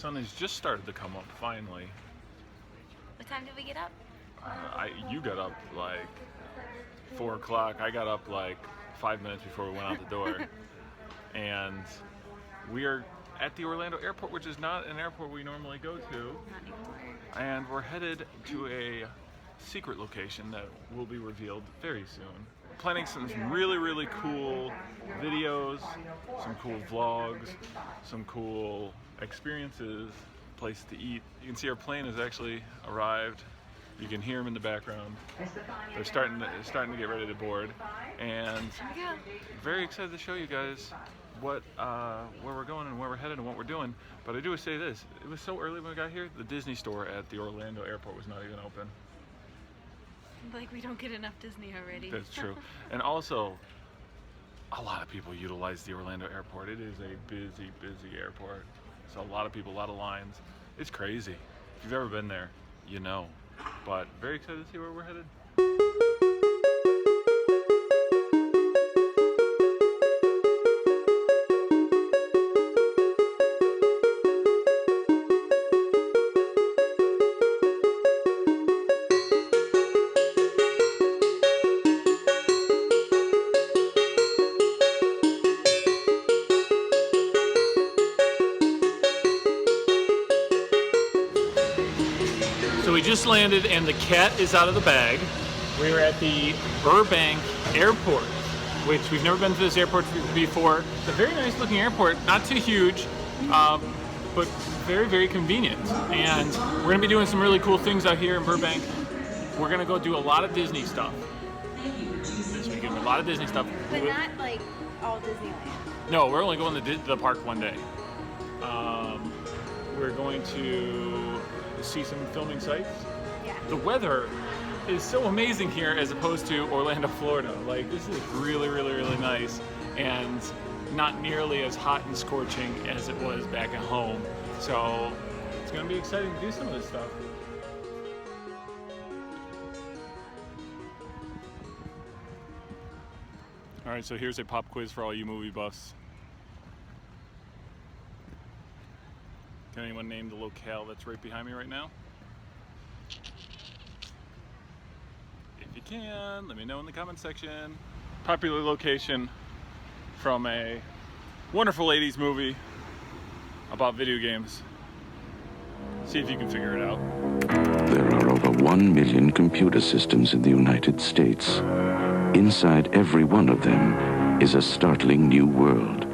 sun has just started to come up finally. What time did we get up? You got up like 4 o'clock. I got up like 5 minutes before we went out the door. And we are at the Orlando airport, which is not an airport we normally go to. Not anymore. And we're headed to a secret location that will be revealed very soon. Planning some really, really cool videos, some cool vlogs, some cool experiences, place to eat. You can see our plane has actually arrived. You can hear them in the background. They're starting to get ready to board, and very excited to show you guys where we're going and where we're headed and what we're doing. But I do say this: it was so early when we got here. The Disney store at the Orlando airport was not even open. Like we don't get enough Disney already. That's true. And also, a lot of people utilize the Orlando airport. It is a busy, busy airport. So a lot of people, a lot of lines. It's crazy. If you've ever been there, you know. But very excited to see where we're headed. So we just landed and the cat is out of the bag. We were at the Burbank Airport, which we've never been to this airport before. It's a very nice looking airport, not too huge, but very, very convenient. And we're gonna be doing some really cool things out here in Burbank. We're gonna go do a lot of Disney stuff. This weekend, a lot of Disney stuff. But not like all Disneyland. No, we're only going to the park one day. We're going to see some filming sites. Yeah. The weather is so amazing here as opposed to Orlando, Florida. Like, this is really, really, really nice and not nearly as hot and scorching as it was back at home. So it's gonna be exciting to do some of this stuff. All right, so here's a pop quiz for all you movie buffs. Can anyone name the locale that's right behind me right now? If you can, let me know in the comment section. Popular location from a wonderful 80s movie about video games. See if you can figure it out. There are over 1 million computer systems in the United States. Inside every one of them is a startling new world.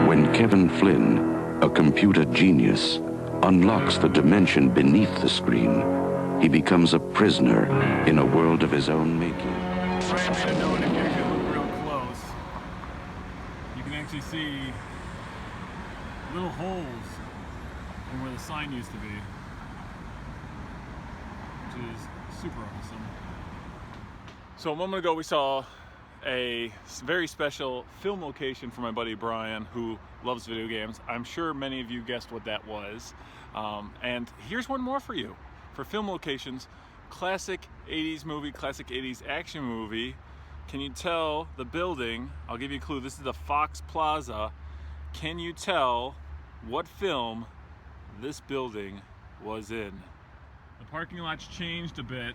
When Kevin Flynn, a computer genius, unlocks the dimension beneath the screen, he becomes a prisoner in a world of his own making. I know it if you look real close. You can actually see little holes in where the sign used to be, which is super awesome. So a moment ago we saw a very special film location for my buddy Brian, who loves video games. I'm sure many of you guessed what that was. And here's one more for you. For film locations, classic 80s movie, classic 80s action movie. Can you tell the building? I'll give you a clue. This is the Fox Plaza. Can you tell what film this building was in? The parking lot's changed a bit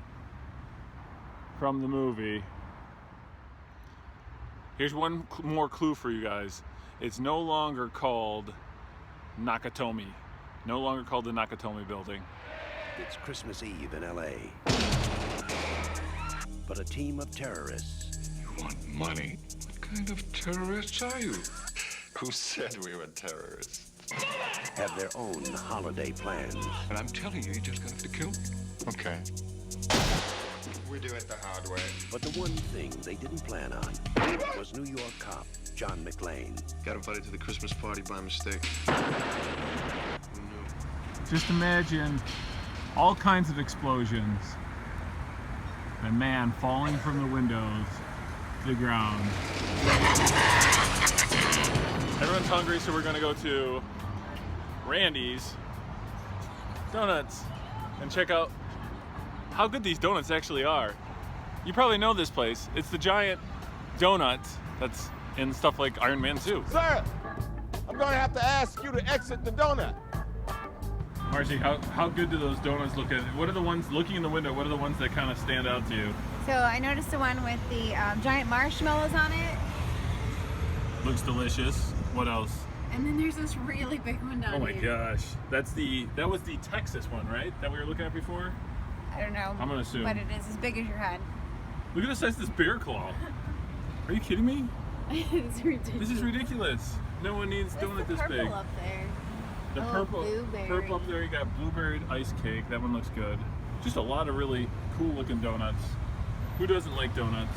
from the movie. Here's one more clue for you guys. It's no longer called Nakatomi. No longer called the Nakatomi building. It's Christmas Eve in LA. But a team of terrorists. You want money? What kind of terrorists are you? Who said we were terrorists? Have their own holiday plans. And I'm telling you, you're just gonna have to kill me. Okay. We do it the hard way. But the one thing they didn't plan on was New York cop John McClane. Got invited to the Christmas party by mistake. Who knew? Just imagine all kinds of explosions. A man falling from the windows to the ground. Everyone's hungry, so we're gonna go to Randy's Donuts and check out how good these donuts actually are. You probably know this place. It's the giant donut that's in stuff like Iron Man 2. Sir, I'm going to have to ask you to exit the donut. Marcy, how good do those donuts look at? What are the ones, looking in the window, what are the ones that kind of stand out to you? So I noticed the one with the giant marshmallows on it. Looks delicious. What else? And then there's this really big one down Oh my here. gosh. That was the Texas one, right? That we were looking at before? I don't know. I'm gonna assume. But it is as big as your head. Look at the size of this bear claw. Are you kidding me? It's ridiculous. This is ridiculous. No one needs donut this big. Up there. The Oh, purple blueberry. up there, you got blueberry ice cake. That one looks good. Just a lot of really cool looking donuts. Who doesn't like donuts?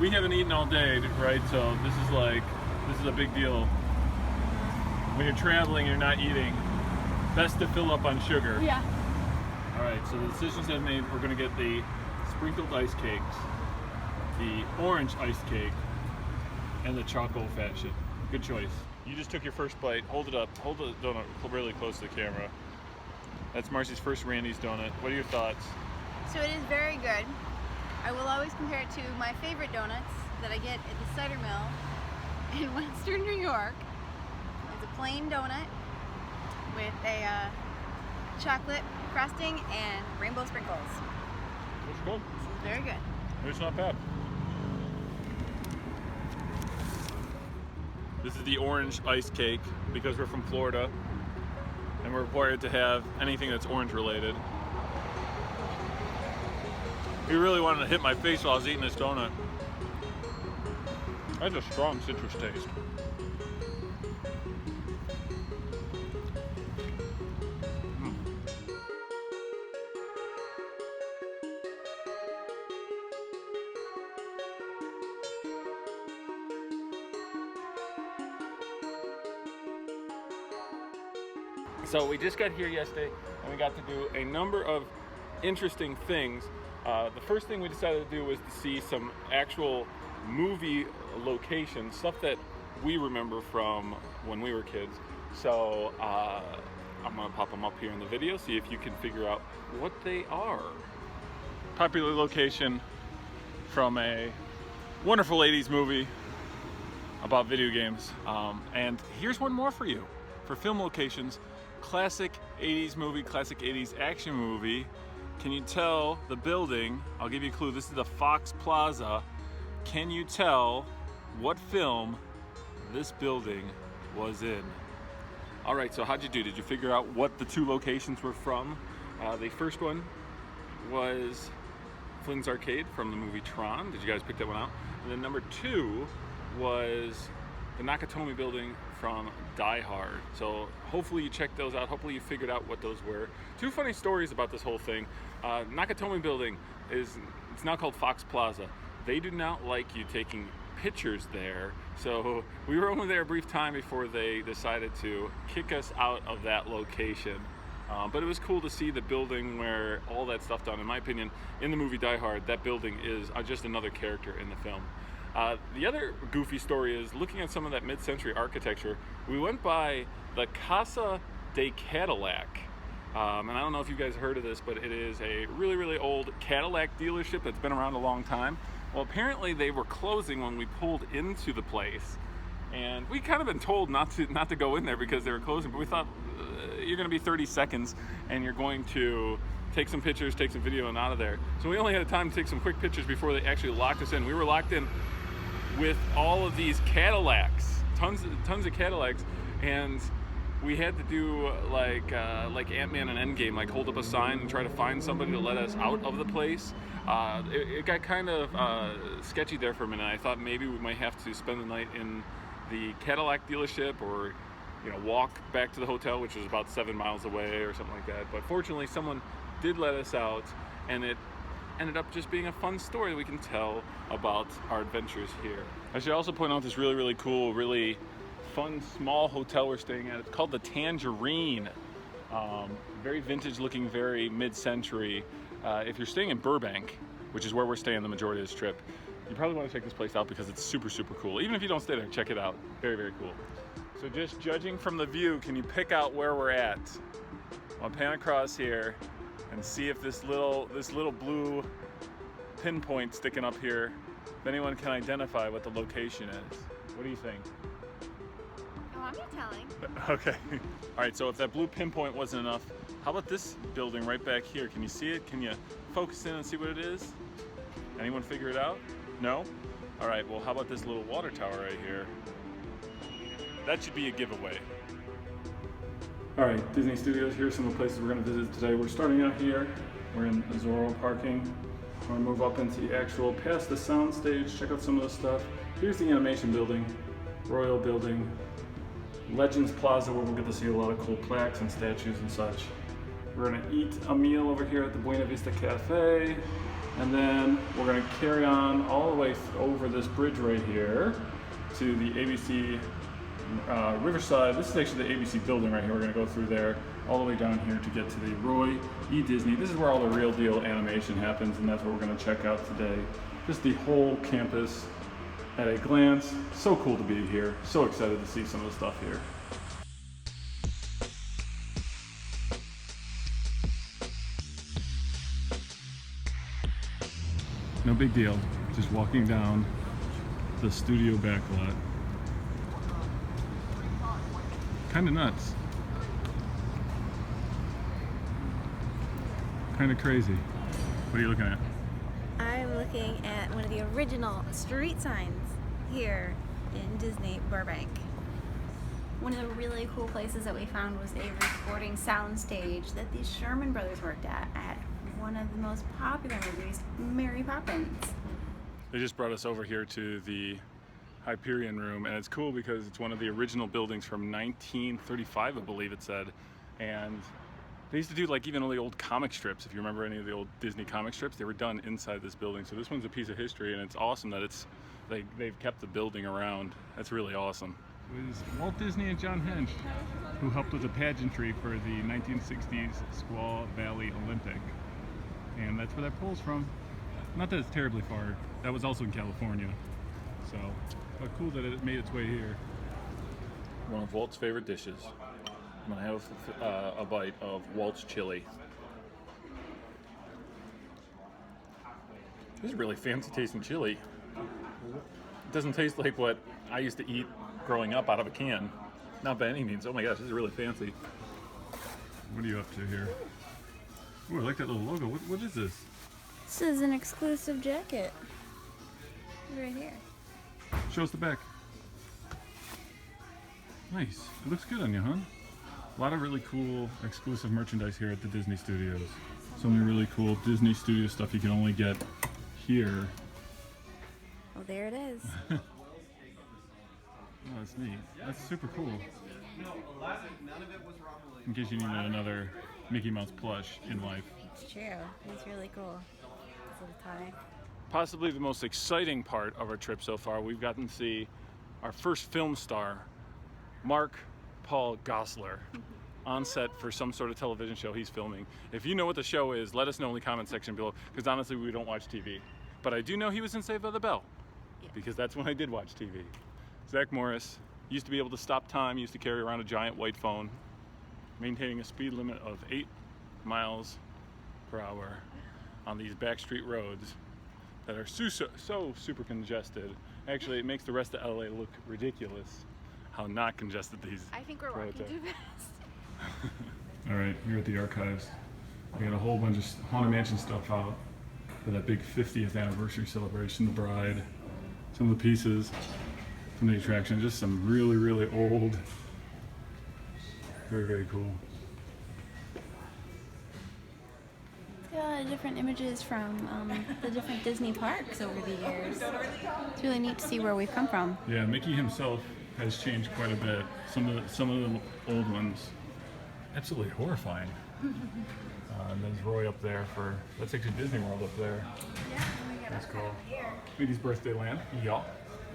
We haven't eaten all day, right? So this is a big deal. When you're traveling, you're not eating. Best to fill up on sugar. Yeah. All right, so the decisions have made. We're gonna get the sprinkled ice cakes, the orange ice cake, and the chocolate old fashioned. Good choice. You just took your first bite. Hold it up. Hold the donut really close to the camera. That's Marcy's first Randy's donut. What are your thoughts? So it is very good. I will always compare it to my favorite donuts that I get at the cider mill in Western New York. It's a plain donut with a chocolate frosting and rainbow sprinkles. Looks good. It's very good. It's not bad. This is the orange ice cake because we're from Florida and we're required to have anything that's orange related. He really wanted to hit my face while I was eating this donut. That's a strong citrus taste. So we just got here yesterday and we got to do a number of interesting things. The first thing we decided to do was to see some actual movie locations, stuff that we remember from when we were kids. So I'm gonna pop them up here in the video, see if you can figure out what they are. Popular location from a wonderful 80s movie about video games. And here's one more for you. For film locations, classic 80s movie, classic 80s action movie. Can you tell the building? I'll give you a clue. This is the Fox Plaza. Can you tell what film this building was in? All right, so how'd you do? Did you figure out what the two locations were from? The first one was Flynn's Arcade from the movie Tron. Did you guys pick that one out? And then number two was the Nakatomi building from Die Hard. So hopefully you checked those out. Hopefully you figured out what those were. Two funny stories about this whole thing. Nakatomi building it's now called Fox Plaza. They do not like you taking pictures there. So we were only there a brief time before they decided to kick us out of that location. But it was cool to see the building where all that stuff done. In my opinion, in the movie Die Hard, that building is just another character in the film. The other goofy story is looking at some of that mid-century architecture. We went by the Casa de Cadillac. And I don't know if you guys heard of this, but it is a really, really old Cadillac dealership that's been around a long time. Well, apparently they were closing when we pulled into the place. And we kind of been told not to go in there because they were closing, but we thought you're going to be 30 seconds and you're going to take some pictures, take some video, and out of there. So we only had time to take some quick pictures before they actually locked us in. We were locked in with all of these Cadillacs, tons of Cadillacs, and we had to do like Ant-Man and Endgame, like hold up a sign and try to find somebody to let us out of the place. It got kind of sketchy there for a minute. I thought maybe we might have to spend the night in the Cadillac dealership or walk back to the hotel, which was about 7 miles away or something like that. But fortunately someone did let us out, and it ended up just being a fun story that we can tell about our adventures here. I should also point out this really, really cool, really fun small hotel we're staying at. It's called the Tangerine. Very vintage looking, very mid-century. If you're staying in Burbank, which is where we're staying the majority of this trip, you probably want to check this place out because it's super, super cool. Even if you don't stay there, check it out. Very, very cool. So just judging from the view, can you pick out where we're at? I'll pan across here and see if this little blue pinpoint sticking up here, if anyone can identify what the location is. What do you think? Oh, I'm not telling. Okay. All right, so if that blue pinpoint wasn't enough, how about this building right back here? Can you see it? Can you focus in and see what it is? Anyone figure it out? No? All right, well, how about this little water tower right here? That should be a giveaway. All right, Disney Studios, here's some of the places we're gonna visit today. We're starting out here. We're in Zorro parking. We're gonna move up into the actual, past the sound stage, check out some of the stuff. Here's the animation building, Royal Building, Legends Plaza, where we'll get to see a lot of cool plaques and statues and such. We're gonna eat a meal over here at the Buena Vista Cafe, and then we're gonna carry on all the way over this bridge right here to the ABC Riverside. This is actually the ABC building right here. We're gonna go through there, all the way down here to get to the Roy E. Disney. This is where all the real deal animation happens, and that's what we're gonna check out today. Just the whole campus at a glance. So cool to be here. So excited to see some of the stuff here. No big deal. Just walking down the studio backlot. Kind of nuts. Kind of crazy. What are you looking at? I'm looking at one of the original street signs here in Disney Burbank. One of the really cool places that we found was a recording soundstage that the Sherman Brothers worked at one of the most popular movies, Mary Poppins. They just brought us over here to the Hyperion Room, and it's cool because it's one of the original buildings from 1935, I believe it said. And they used to do like even all the old comic strips. If you remember any of the old Disney comic strips, they were done inside this building. So this one's a piece of history, and it's awesome that it's they've kept the building around. That's really awesome. It was Walt Disney and John Hench who helped with the pageantry for the 1960s Squaw Valley Olympic. And that's where that pole's from. Not that it's terribly far. That was also in California. So, but cool that it made its way here. One of Walt's favorite dishes. I'm gonna have a bite of Walt's chili. This is really fancy tasting chili. It doesn't taste like what I used to eat growing up out of a can. Not by any means. Oh my gosh, this is really fancy. What are you up to here? Ooh, I like that little logo. What is this? This is an exclusive jacket. Right here. Show us the back. Nice. It looks good on you, huh? A lot of really cool exclusive merchandise here at the Disney Studios. So many really cool Disney Studio stuff you can only get here. Oh, there it is. Oh, that's neat. That's super cool. In case you needed another Mickey Mouse plush in life. It's true. It's really cool. This little tie. Possibly the most exciting part of our trip so far, we've gotten to see our first film star, Mark Paul Gosselaar, on set for some sort of television show he's filming. If you know what the show is, let us know in the comment section below, because honestly, we don't watch TV. But I do know he was in Saved by the Bell, because that's when I did watch TV. Zach Morris used to be able to stop time, used to carry around a giant white phone, maintaining a speed limit of 8 miles per hour on these backstreet roads that are so super congested. Actually, it makes the rest of LA look ridiculous how not congested these I think we're roads walking are. too fast. All right, here at the archives, we got a whole bunch of Haunted Mansion stuff out for that big 50th anniversary celebration, the bride, some of the pieces from the attraction, just some really, really old, very, very cool. A lot of different images from the different Disney parks over the years. It's really neat to see where we've come from. Yeah, Mickey himself has changed quite a bit. Some of the old ones, absolutely horrifying. And there's Roy up there for, that's actually Disney World up there. Yeah, we got That's cool. Mickey's Birthday Land, yeah.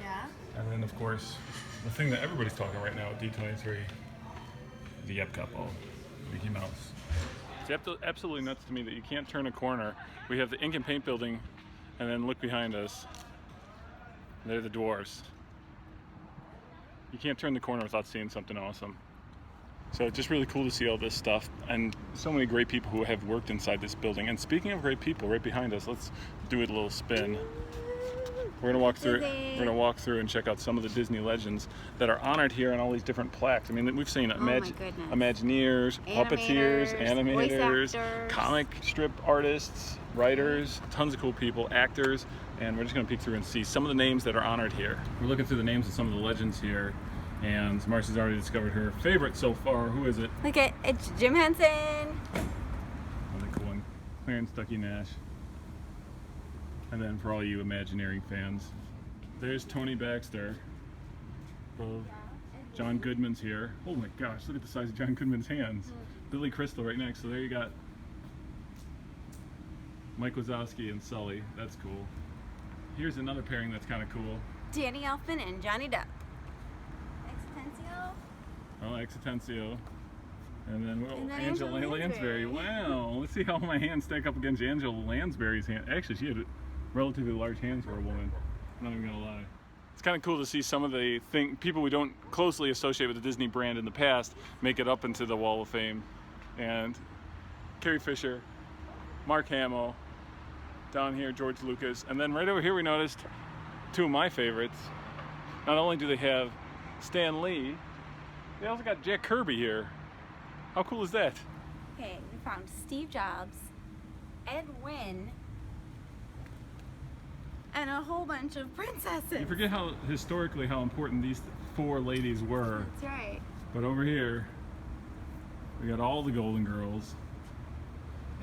Yeah. And then of course, the thing that everybody's talking right now at D23, the Epcot ball, Mickey Mouse. It's absolutely nuts to me that you can't turn a corner. We have the Ink and Paint building, and then look behind us. They're the dwarves. You can't turn the corner without seeing something awesome. So it's just really cool to see all this stuff, and so many great people who have worked inside this building. And speaking of great people, right behind us, let's do a little spin. We're gonna walk through. We're gonna walk through and check out some of the Disney legends that are honored here on all these different plaques. I mean, we've seen Imagineers, puppeteers, animators, comic strip artists, writers, tons of cool people, actors, and we're just gonna peek through and see some of the names that are honored here. We're looking through the names of some of the legends here, and Marcy's already discovered her favorite so far. Who is it? Look at it's Jim Henson. Another cool one. Clarence Ducky Nash. And then for all you Imagineering fans, there's Tony Baxter. John Goodman's here. Oh my gosh, look at the size of John Goodman's hands. Billy Crystal right next. So there you got Mike Wazowski and Sully. That's cool. Here's another pairing that's kind of cool. Danny Elfman and Johnny Depp. Extencio. Oh, Extencio. And then, Angela Lansbury. Wow. Let's see how my hands stack up against Angela Lansbury's hand. Actually, she had relatively large hands for a woman. I'm not even gonna lie. It's kind of cool to see some of the people we don't closely associate with the Disney brand in the past make it up into the Wall of Fame. And Carrie Fisher, Mark Hamill, down here George Lucas, and then right over here we noticed two of my favorites. Not only do they have Stan Lee, they also got Jack Kirby here. How cool is that? Okay, we found Steve Jobs, Ed Wynn, and a whole bunch of princesses. You forget how historically how important these four ladies were. That's right. But over here, we got all the Golden Girls,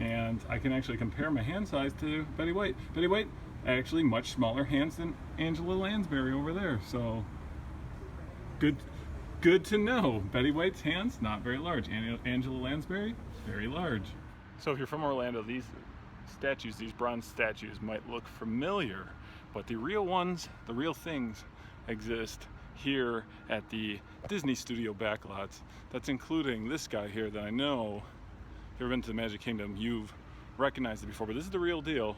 and I can actually compare my hand size to Betty White. Betty White actually much smaller hands than Angela Lansbury over there. So good to know. Betty White's hands not very large. Angela Lansbury very large. So if you're from Orlando, these statues, these bronze statues might look familiar, but the real ones, the real things exist here at the Disney Studio backlots. That's including this guy here that I know, if you've ever been to the Magic Kingdom, you've recognized it before, but this is the real deal.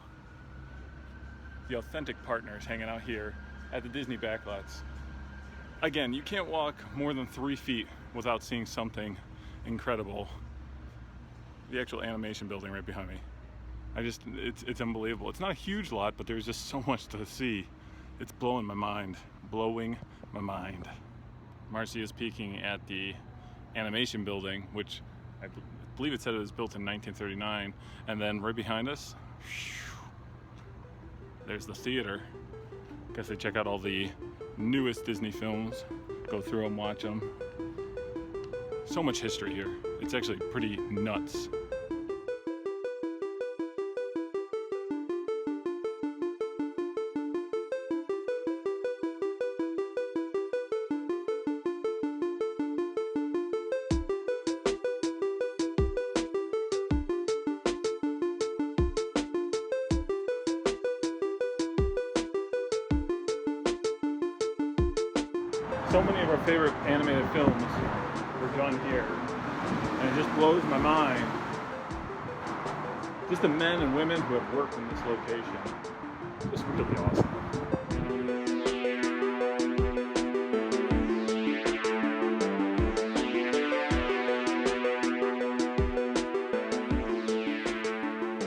The authentic partners hanging out here at the Disney backlots. Again, you can't walk more than 3 feet without seeing something incredible. The actual animation building right behind me. It's unbelievable. It's not a huge lot, but there's just so much to see. It's blowing my mind. Blowing my mind. Marcy is peeking at the animation building, which I believe it said it was built in 1939. And then right behind us, there's the theater. Guess they check out all the newest Disney films, go through them, watch them. So much history here. It's actually pretty nuts. So many of our favorite animated films were done here, and it just blows my mind. Just the men and women who have worked in this location. Just really awesome.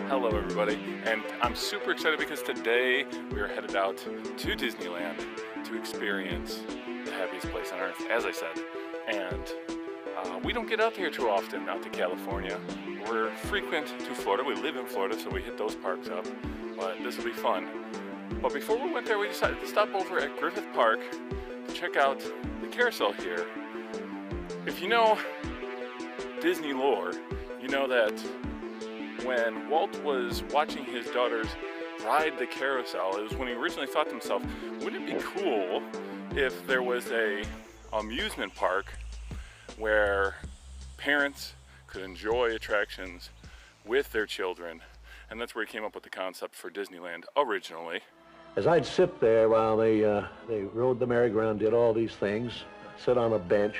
Hello everybody, and I'm super excited because today we are headed out to Disneyland to experience the happiest place on earth, as I said. And we don't get out here too often, out to California. We're frequent to Florida. We live in Florida, so we hit those parks up. But this will be fun. But before we went there, we decided to stop over at Griffith Park to check out the carousel here. If you know Disney lore, you know that when Walt was watching his daughters ride the carousel, it was when he originally thought to himself, wouldn't it be cool if there was a amusement park where parents could enjoy attractions with their children? And that's where he came up with the concept for Disneyland originally. As I'd sit there while they rode the merry-go-round, did all these things, sit on a bench,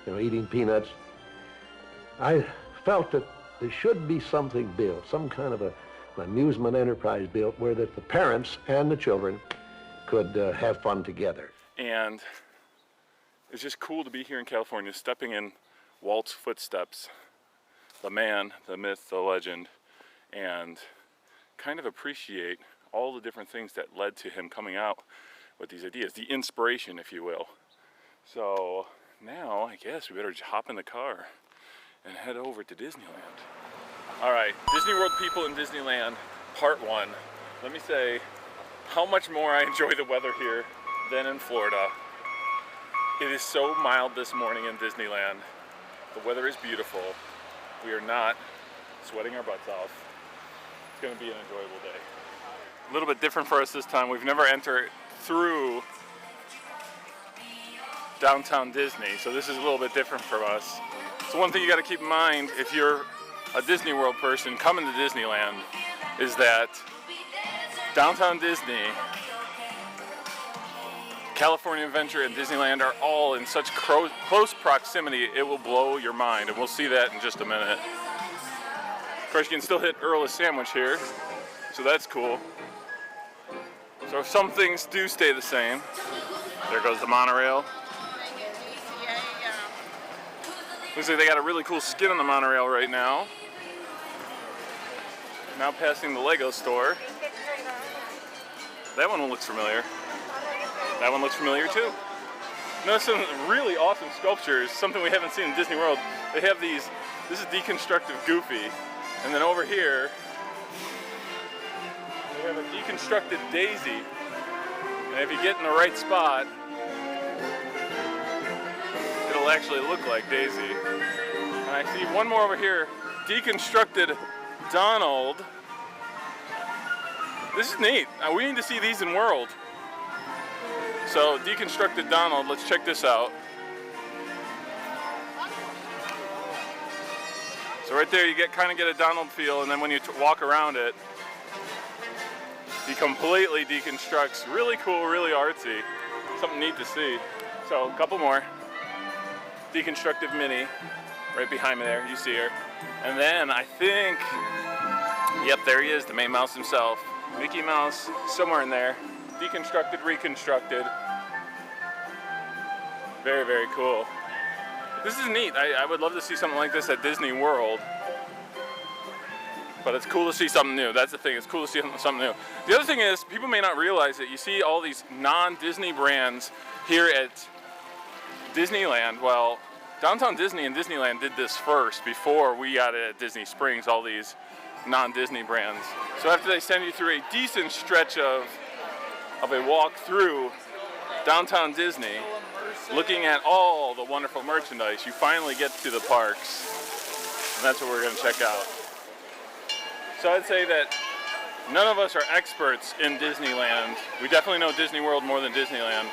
eating peanuts, I felt that there should be something built, some kind of an amusement enterprise built where that the parents and the children could have fun together. And it's just cool to be here in California, stepping in Walt's footsteps, the man, the myth, the legend, and kind of appreciate all the different things that led to him coming out with these ideas, the inspiration, if you will. So now I guess we better hop in the car and head over to Disneyland. All right, Disney World people in Disneyland, part one. Let me say how much more I enjoy the weather here than in Florida. It is so mild this morning in Disneyland. The weather is beautiful. We are not sweating our butts off. It's gonna be an enjoyable day. A little bit different for us this time. We've never entered through downtown Disney, so this is a little bit different for us. So one thing you gotta keep in mind if you're a Disney World person coming to Disneyland is that downtown Disney, California Adventure, and Disneyland are all in such close proximity, it will blow your mind, and we'll see that in just a minute. Of course, you can still hit Earl's Sandwich here, so that's cool. So some things do stay the same. There goes the monorail. Looks like they got a really cool skin on the monorail right now. Now passing the Lego store. That one looks familiar. That one looks familiar too. Notice some really awesome sculptures, something we haven't seen in Disney World. They have these, this is deconstructive Goofy. And then over here, we have a deconstructed Daisy. And if you get in the right spot, it'll actually look like Daisy. And I see one more over here, deconstructed Donald. This is neat. We need to see these in World. So deconstructed Donald, let's check this out. So right there you kind of get a Donald feel, and then when you walk around it, he completely deconstructs. Really cool, really artsy. Something neat to see. So a couple more. Deconstructive Minnie, right behind me there, you see her. And then I think, yep, there he is, the Main Mouse himself. Mickey Mouse, somewhere in there. Deconstructed, reconstructed. Very, very cool. This is neat. I would love to see something like this at Disney World. But it's cool to see something new. That's the thing. It's cool to see something new. The other thing is, people may not realize that you see all these non-Disney brands here at Disneyland. Well, Downtown Disney and Disneyland did this first before we got it at Disney Springs, all these non-Disney brands. So after they send you through a decent stretch of a walk through Downtown Disney, looking at all the wonderful merchandise, you finally get to the parks. And that's what we're going to check out. So I'd say that none of us are experts in Disneyland. We definitely know Disney World more than Disneyland.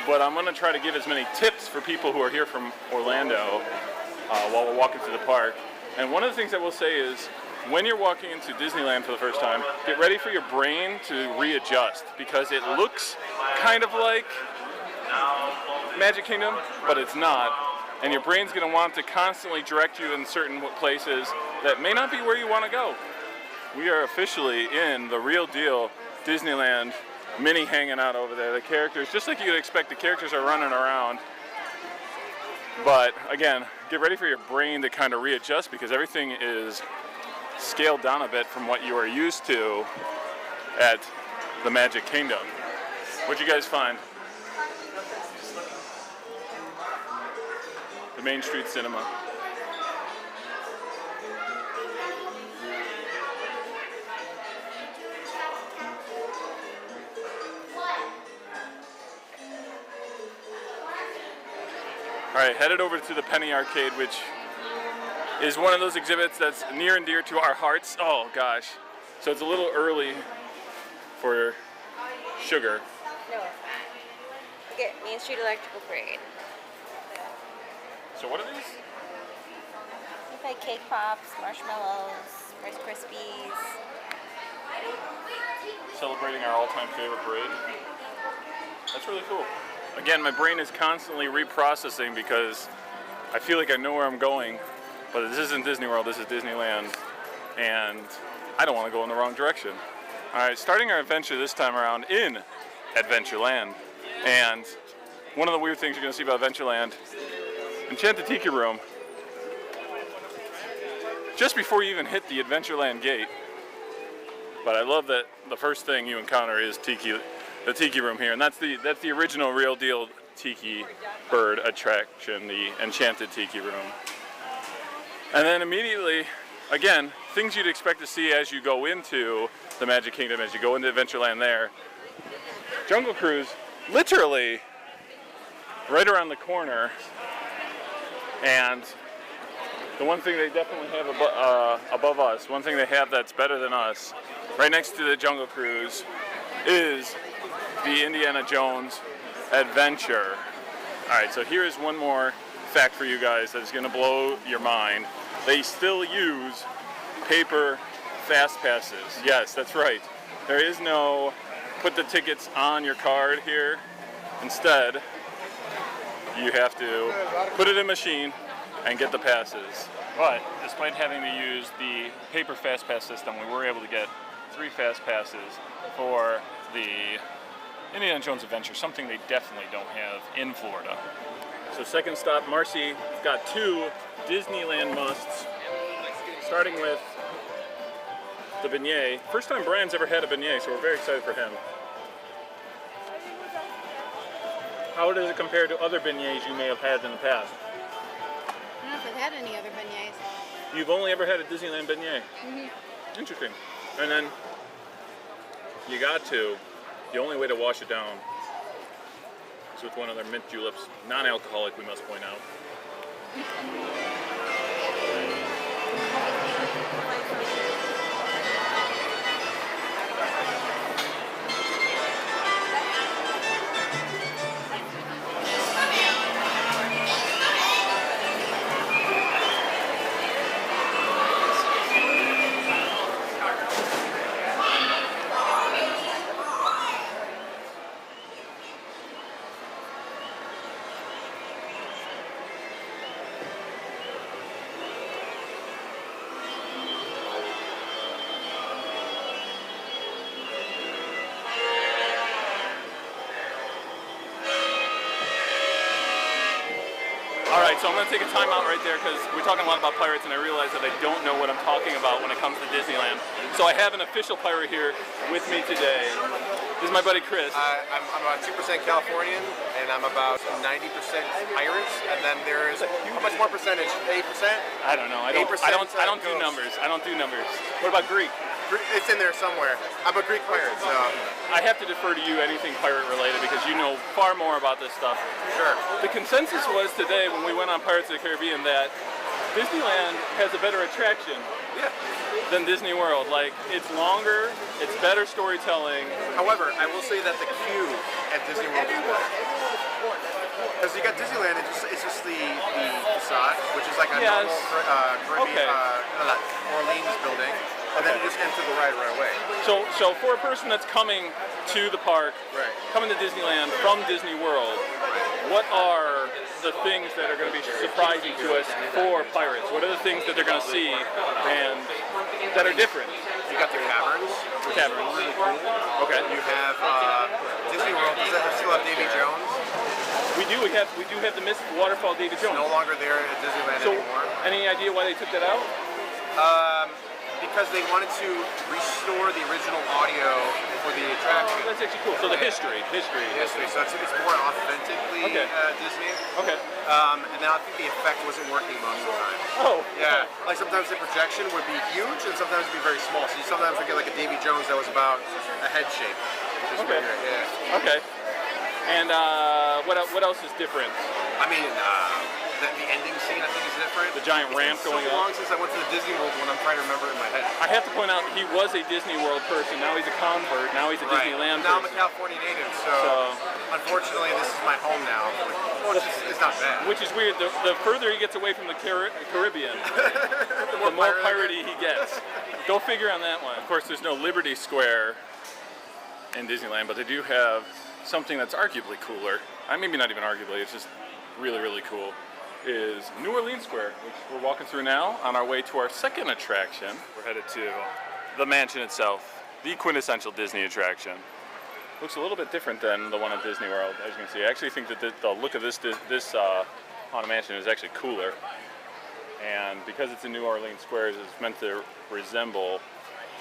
But I'm going to try to give as many tips for people who are here from Orlando while we're walking through the park. And one of the things I will say is, when you're walking into Disneyland for the first time, get ready for your brain to readjust, because it looks kind of like Magic Kingdom, but it's not. And your brain's going to want to constantly direct you in certain places that may not be where you want to go. We are officially in the real deal Disneyland. Minnie hanging out over there. The characters, just like you'd expect, the characters are running around. But again, get ready for your brain to kind of readjust, because everything is scaled down a bit from what you are used to at the Magic Kingdom. What'd you guys find? The Main Street Cinema. All right, headed over to the Penny Arcade, which is one of those exhibits that's near and dear to our hearts. Oh gosh. So it's a little early for sugar. No, it's not. Look at Main Street Electrical Parade. So what are these? Look like cake pops, marshmallows, Rice Krispies. Celebrating our all-time favorite parade. That's really cool. Again, my brain is constantly reprocessing because I feel like I know where I'm going, but this isn't Disney World, this is Disneyland, and I don't want to go in the wrong direction. All right, starting our adventure this time around in Adventureland. And one of the weird things you're going to see about Adventureland, Enchanted Tiki Room, just before you even hit the Adventureland gate, But I love that the first thing you encounter is the tiki room here, and that's the original real deal tiki bird attraction, the enchanted tiki room. And then immediately, again, things you'd expect to see as you go into the Magic Kingdom, as you go into Adventureland there. Jungle Cruise, literally right around the corner. And the one thing they definitely have above us, one thing they have that's better than us, right next to the Jungle Cruise, is the Indiana Jones Adventure. All right, so here is one more fact for you guys that's gonna blow your mind. They still use paper fast passes. Yes, that's right. There is no put the tickets on your card here. Instead, you have to put it in a machine and get the passes. But despite having to use the paper fast pass system, we were able to get 3 fast passes for the Indiana Jones Adventure, something they definitely don't have in Florida. So second stop, Marcy got 2 Disneyland musts, starting with the beignet. First time Brian's ever had a beignet, so we're very excited for him. How does it compare to other beignets you may have had in the past? I don't know if I've had any other beignets. You've only ever had a Disneyland beignet? Mm-hmm. Interesting. And then you got to, the only way to wash it down is with one of their mint juleps, non-alcoholic, we must point out. So I'm going to take a time out right there because we're talking a lot about pirates and I realize that I don't know what I'm talking about when it comes to Disneyland. So I have an official pirate here with me today. This is my buddy Chris. I'm about 2% Californian and I'm about 90% pirates. And then there's, how much more percentage? 8%? I don't know. I don't do numbers. I don't do numbers. What about Greek? It's in there somewhere. I'm a Greek pirate, so I have to defer to you anything pirate related because you know far more about this stuff. Sure. The consensus was today when we went on Pirates of the Caribbean that Disneyland has a better attraction than Disney World. Like, it's longer, it's better storytelling. However, I will say that the queue at Disney World is better. Because you got Disneyland, it's just the facade, which is like a normal Caribbean, Orleans building. And then you just enter the ride right away. So for a person that's coming to the park, coming to Disneyland from Disney World, what are the things that are going to be surprising to us for pirates? What are the things that they're going to see and that are different? You got the caverns. Really cool. Okay. You have Disney World. Does that still have Davy Jones? We do have the Mist Waterfall Davy Jones. No longer there at Disneyland anymore. Any idea why they took that out? Because they wanted to restore the original audio for the attraction. Oh, that's actually cool. So the history. So it's more authentically Disney. Okay. And then I think the effect wasn't working most of the time. Oh. Yeah. Like sometimes the projection would be huge and sometimes it'd be very small. So you sometimes would get like a Davy Jones that was about a head shape. Okay. Yeah. Okay. And what else is different? I mean, the ending scene I think is different. The giant ramp going up. It's been so long since I went to the Disney World one. I'm trying to remember it in my head. I have to point out he was a Disney World person. Now he's a convert. Now he's a Disneyland person. Now I'm a California native, so unfortunately this is my home now. Well, it's not bad. Which is weird. The further he gets away from the Caribbean, the more piratey he gets. Go figure on that one. Of course, there's no Liberty Square in Disneyland, but they do have something that's arguably cooler. Maybe not even arguably. It's just really, really cool. Is New Orleans Square, which we're walking through now on our way to our second attraction. We're headed to the mansion itself, the quintessential Disney attraction. Looks a little bit different than the one at Disney World, as you can see. I actually think that the look of this Haunted Mansion is actually cooler. And because it's in New Orleans Square, it's meant to resemble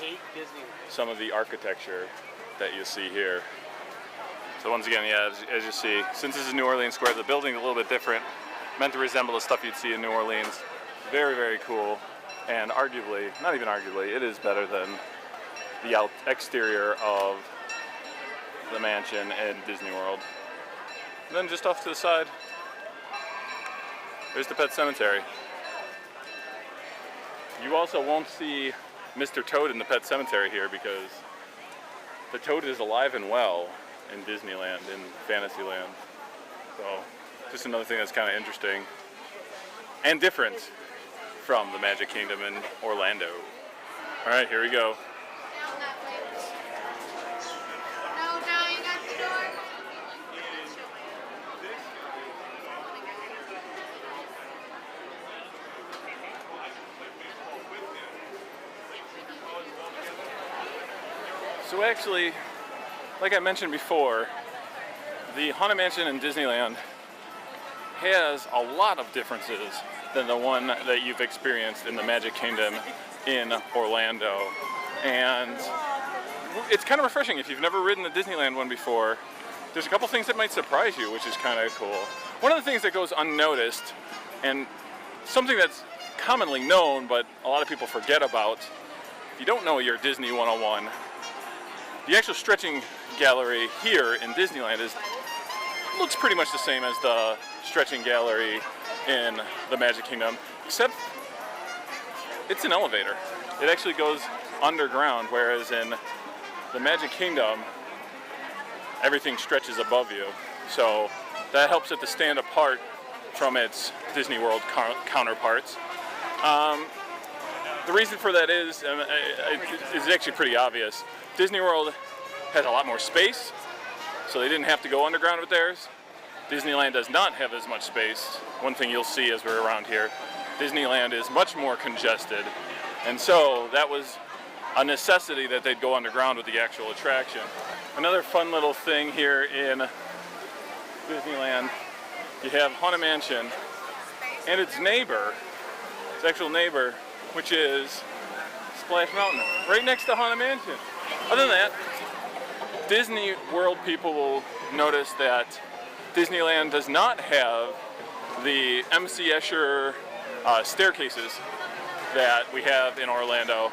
hate Disneyland. some of the architecture that you see here. So once again, yeah, as you see, since this is New Orleans Square, the building's a little bit different, meant to resemble the stuff you'd see in New Orleans. Very, very cool, and arguably, not even arguably, it is better than the exterior of the mansion in Disney World. And then just off to the side, there's the pet cemetery. You also won't see Mr. Toad in the pet cemetery here because the toad is alive and well in Disneyland, in Fantasyland. So, just another thing that's kind of interesting and different from the Magic Kingdom in Orlando. All right, here we go. So actually, like I mentioned before, the Haunted Mansion in Disneyland has a lot of differences than the one that you've experienced in the Magic Kingdom in Orlando. And it's kind of refreshing if you've never ridden the Disneyland one before. There's a couple things that might surprise you, which is kind of cool. One of the things that goes unnoticed, and something that's commonly known but a lot of people forget about, if you don't know your Disney 101, the actual stretching gallery here in Disneyland looks pretty much the same as the stretching gallery in the Magic Kingdom, except it's an elevator. It actually goes underground, whereas in the Magic Kingdom, everything stretches above you. So that helps it to stand apart from its Disney World counterparts. The reason for that is actually pretty obvious. Disney World has a lot more space, so they didn't have to go underground with theirs. Disneyland does not have as much space. One thing you'll see as we're around here, Disneyland is much more congested, and so that was a necessity that they'd go underground with the actual attraction. Another fun little thing here in Disneyland, you have Haunted Mansion and its neighbor, its actual neighbor, which is Splash Mountain, right next to Haunted Mansion. Other than that, Disney World people will notice that Disneyland does not have the MC Escher staircases that we have in Orlando.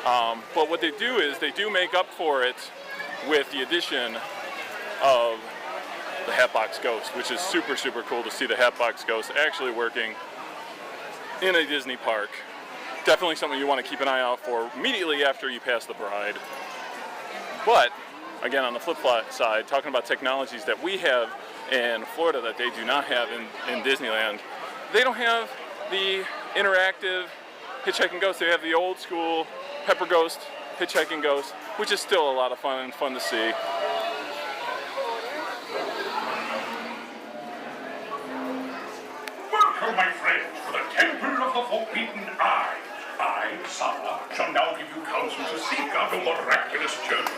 But what they do is they do make up for it with the addition of the Hatbox Ghost, which is super, super cool to see the Hatbox Ghost actually working in a Disney park. Definitely something you want to keep an eye out for immediately after you pass the bride. But, again, on the flip side, talking about technologies that we have in Florida that they do not have in Disneyland, they don't have the interactive hitchhiking ghost. They have the old school Pepper Ghost, hitchhiking ghost, which is still a lot of fun and fun to see. Welcome, my friends, to the Temple of the Forbidden Eye. I, Sarah, shall now give you counsel to safeguard your miraculous journey.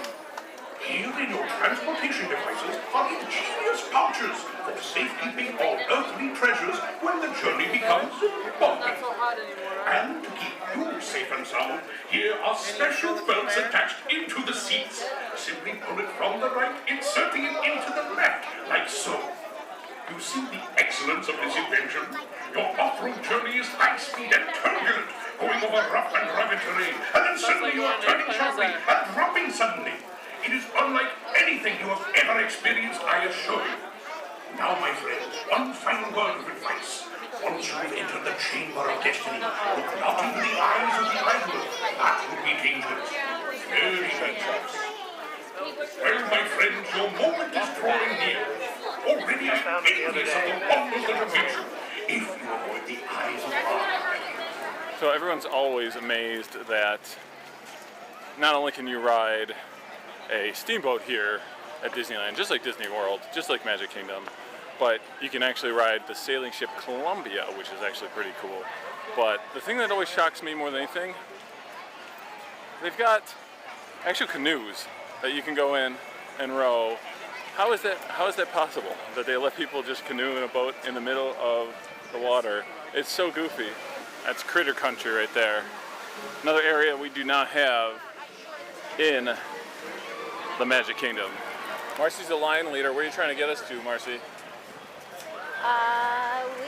Here in your transportation devices are ingenious pouches for safekeeping all earthly treasures when the journey becomes bumpy. And to keep you safe and sound, here are special belts attached into the seats. Simply pull it from the right, inserting it into the left, like so. You see the excellence of this invention? Your off-road journey is high speed and turbulent, going over rough and rugged terrain, and then suddenly you are turning sharply and dropping suddenly. It is unlike anything you have ever experienced, I assure you. Now, my friends, one final word of advice. Once you have entered the chamber of destiny, look not into the eyes of the idol. That would be dangerous. Very dangerous. Well, my friends, your moment is drawing near. Already I am envious of the wonders that await you, if you avoid the eyes of God. So everyone's always amazed that not only can you ride a steamboat here at Disneyland, just like Disney World, just like Magic Kingdom, but you can actually ride the sailing ship Columbia, which is actually pretty cool. But the thing that always shocks me more than anything, they've got actual canoes that you can go in and row. How is that possible, that they let people just canoe in a boat in the middle of the water? It's so goofy. That's Critter Country right there. Another area we do not have in the Magic Kingdom. Marcy's the line leader. Where are you trying to get us to, Marcy?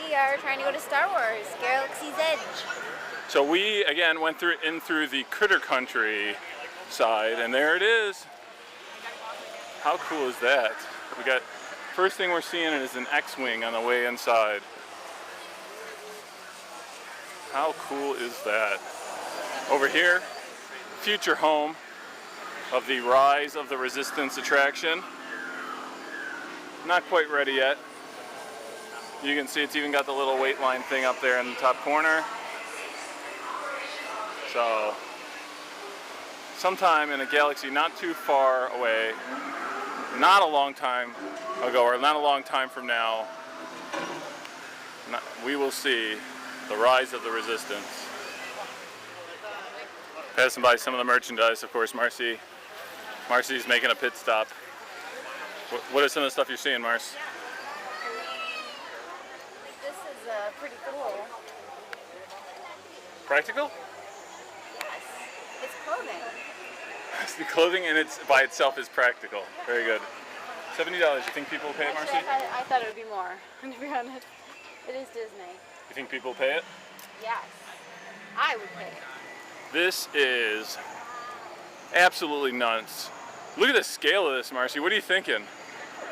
We are trying to go to Star Wars, Galaxy's Edge. So we, again, went through the Critter Country side, and there it is. How cool is that? We got, first thing we're seeing is an X-Wing on the way inside. How cool is that? Over here, future home of the Rise of the Resistance attraction. Not quite ready yet. You can see it's even got the little wait line thing up there in the top corner. So, sometime in a galaxy not too far away, not a long time ago, or not a long time from now, we will see the Rise of the Resistance. Passing by some of the merchandise, of course. Marcy's making a pit stop. What is some of the stuff you're seeing, Marcy? This is pretty cool. Practical? Yes. It's clothing. It's the clothing, and it's by itself is practical. Very good. $70. You think people will pay it, Marcy? I thought it would be more, to be honest. It is Disney. You think people will pay it? Yes. I would pay it. This is absolutely nuts. Look at the scale of this, Marcy. What are you thinking?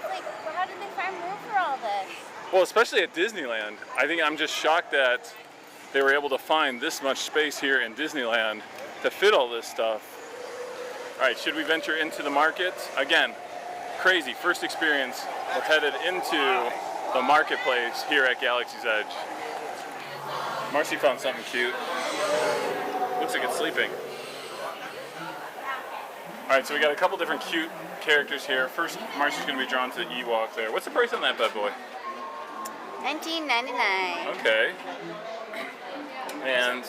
Like, how did they find room for all this? Well, especially at Disneyland. I think I'm just shocked that they were able to find this much space here in Disneyland to fit all this stuff. All right, should we venture into the market? Again, crazy, first experience. We're headed into the marketplace here at Galaxy's Edge. Marcy found something cute. Looks like it's sleeping. All right, so we got a couple different cute characters here. First, Marcy's gonna be drawn to the Ewok there. What's the price on that bad boy? $19.99. Okay. And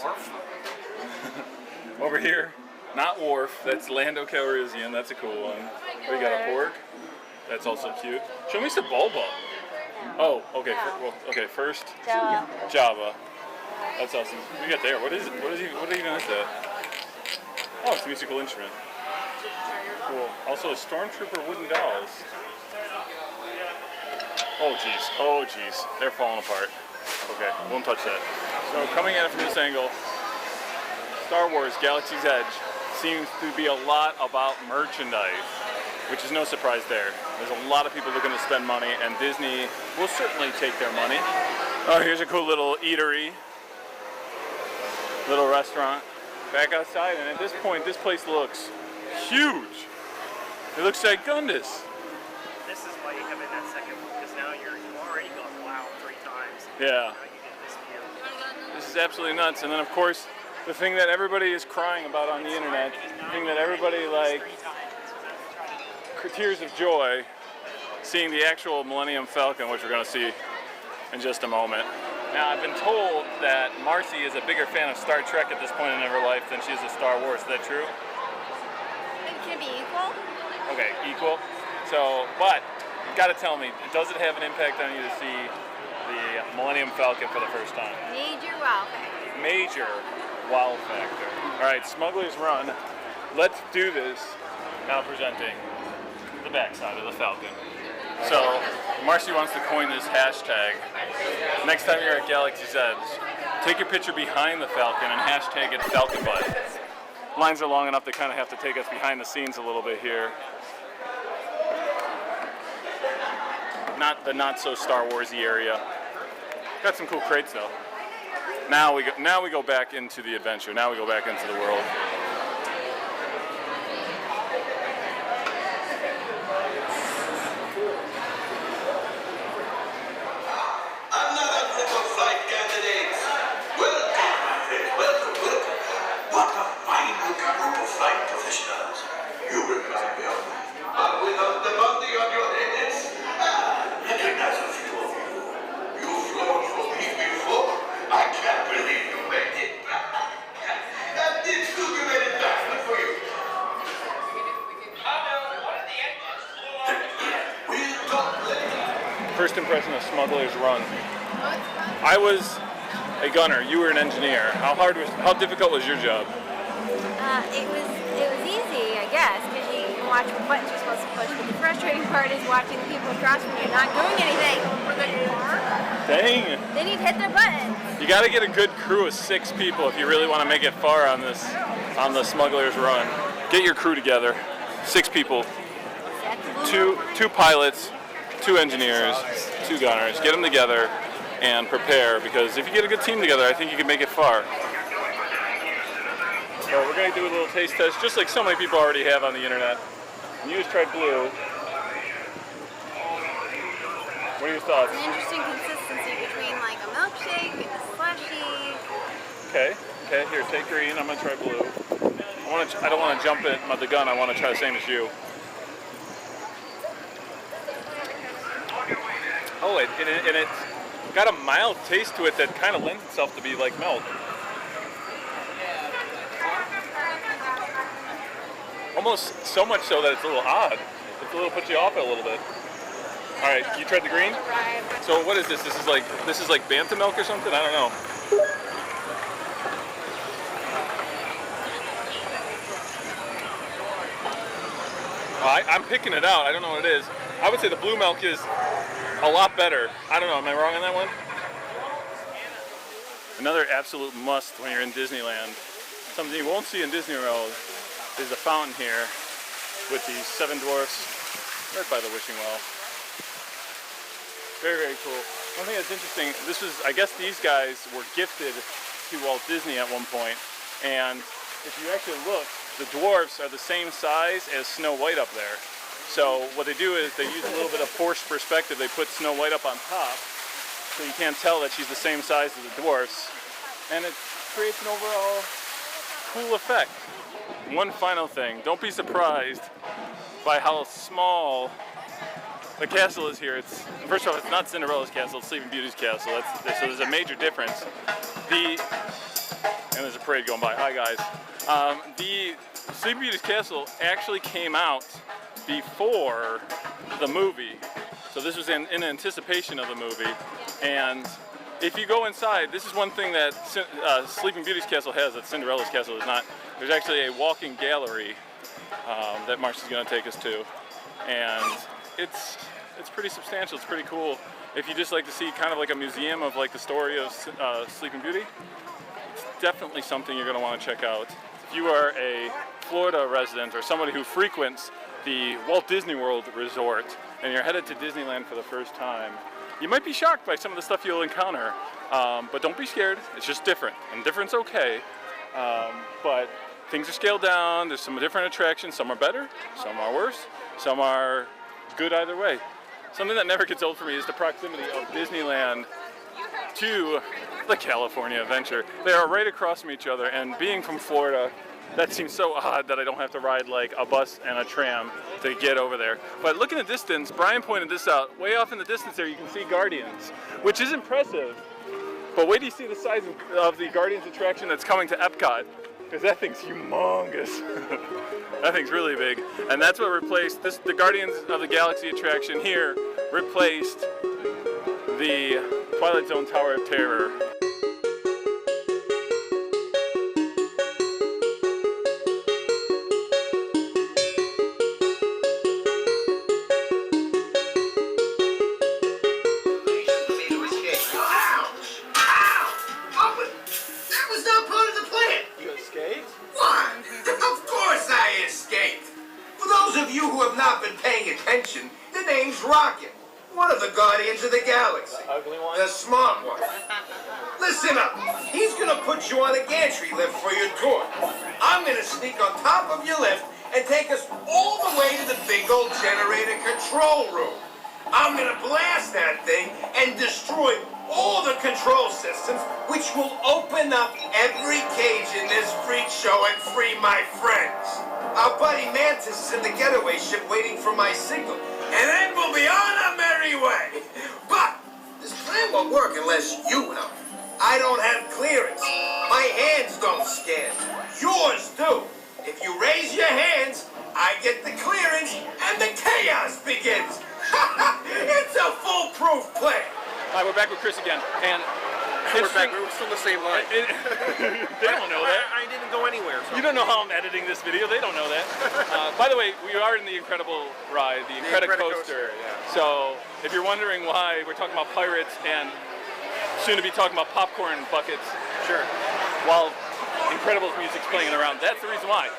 over here, not Worf, that's Lando Calrissian, that's a cool one. We got a Porg, that's also cute. Show me some Bulba. Oh, okay, first, Jabba. That's awesome. What do you got there? What is it? What even is that? Oh, it's a musical instrument. Cool. Also, a Stormtrooper wooden dolls. Oh geez. They're falling apart. Okay, won't touch that. So coming at it from this angle, Star Wars Galaxy's Edge seems to be a lot about merchandise, which is no surprise there. There's a lot of people looking to spend money, and Disney will certainly take their money. Oh, here's a cool little eatery, little restaurant back outside, and at this point, this place looks huge. It looks gigundous. This is why you come in that second one, because now you've already gone wow 3 times. Yeah. Now you get this view. This is absolutely nuts. And then, of course, the thing that everybody is crying about on the internet, the thing that everybody tears of joy, seeing the actual Millennium Falcon, which we're going to see in just a moment. Now, I've been told that Marcy is a bigger fan of Star Trek at this point in her life than she is of Star Wars. Is that true? Can it be equal? Okay, equal. So, but, you gotta tell me, does it have an impact on you to see the Millennium Falcon for the first time? Major wow factor. Major wow factor. All right, Smuggler's Run. Let's do this. Now presenting the backside of the Falcon. So, Marcy wants to coin this hashtag. Next time you're at Galaxy's Edge, take your picture behind the Falcon and hashtag it Falcon Butt. Lines are long enough to kind of have to take us behind the scenes a little bit here. Not the not so Star Warsy area. Got some cool crates though. Now we go back into the adventure. Now we go back into the world. Another group of flight candidates. Welcome. What a fine-looking group of flight professionals. You recognize me, but without the bounty on your heads. Recognize a few of you. You've flown for me before. I can't believe you made it. That did still you made it back. Good for you. We'll talk later. First impression of Smuggler's Run. I was a gunner. You were an engineer. How difficult was your job? It was easy, I guess, because you can watch what buttons you're supposed to push. But the frustrating part is watching the people across from you not doing anything. Dang. They need to hit their buttons. You got to get a good crew of 6 people if you really want to make it far on the Smuggler's Run. Get your crew together. 6 people. 2 pilots, 2 engineers, 2 gunners. Get them together and prepare, because if you get a good team together, I think you can make it far. So we're going to do a little taste test, just like so many people already have on the internet. You just tried blue. What are your thoughts? It's an interesting consistency between like a milkshake and a slushy. Okay, here, take green. I'm going to try blue. I don't want to jump at the gun. I want to try the same as you. Oh, and it's got a mild taste to it that kind of lends itself to be like milk. Almost so much so that it's a little odd. It's a little, puts you off it a little bit. All right, you tried the green? So what is this? This is like Banta milk or something? I don't know. I'm picking it out. I don't know what it is. I would say the blue milk is a lot better. I don't know. Am I wrong on that one? Another absolute must when you're in Disneyland. Something you won't see in Disney World is the fountain here with these 7 dwarfs right by the wishing well. Very, very cool. One thing that's interesting, I guess these guys were gifted to Walt Disney at one point, and if you actually look, the dwarfs are the same size as Snow White up there. So what they do is they use a little bit of forced perspective. They put Snow White up on top, so you can't tell that she's the same size as the dwarfs, and it creates an overall cool effect. One final thing, don't be surprised by how small the castle is here. First of all, it's not Cinderella's castle, it's Sleeping Beauty's castle. So there's a major difference. And there's a parade going by. Hi guys. The Sleeping Beauty's castle actually came out before the movie. So this was in anticipation of the movie. And if you go inside, this is one thing that Sleeping Beauty's castle has that Cinderella's castle does not. There's actually a walking gallery that Marcy's going to take us to. And it's pretty substantial, it's pretty cool. If you just like to see kind of like a museum of like the story of Sleeping Beauty, it's definitely something you're going to want to check out. If you are a Florida resident or somebody who frequents the Walt Disney World Resort and you're headed to Disneyland for the first time, you might be shocked by some of the stuff you'll encounter, but don't be scared, it's just different, and different's okay. But things are scaled down, there's some different attractions, some are better, some are worse, some are good either way. Something that never gets old for me is the proximity of Disneyland to the California Adventure. They are right across from each other, and being from Florida, that seems so odd that I don't have to ride like a bus and a tram to get over there. But look in the distance, Brian pointed this out, way off in the distance there you can see Guardians, which is impressive. But wait till you see the size of the Guardians attraction that's coming to Epcot, because that thing's humongous. That thing's really big. And that's what replaced the Guardians of the Galaxy attraction here replaced the Twilight Zone Tower of Terror. The name's Rocket, one of the Guardians of the Galaxy. The ugly one? The smart one. Listen up. He's gonna put you on a gantry lift for your tour. I'm gonna sneak on top of your lift and take us all the way to the big old generator control room. I'm gonna blast that thing and destroy all the control systems, which will open up every cage in this freak show and free my friends. Our buddy Mantis is in the getaway ship waiting for my signal, and then we'll be on our merry way. But this plan won't work unless you help. I don't have clearance. My hands don't scan. Yours do. If you raise your hands, I get the clearance, and the chaos begins. It's a foolproof plan. All right, we're back with Chris again, and We're back. We're still in the same line. They don't know that. I didn't go anywhere. So. You don't know how I'm editing this video. They don't know that. By the way, we are in the Incredible ride, the Incredicoaster. Yeah. So if you're wondering why we're talking about pirates and soon to be talking about popcorn buckets, sure, while Incredibles music's playing around, that's the reason why.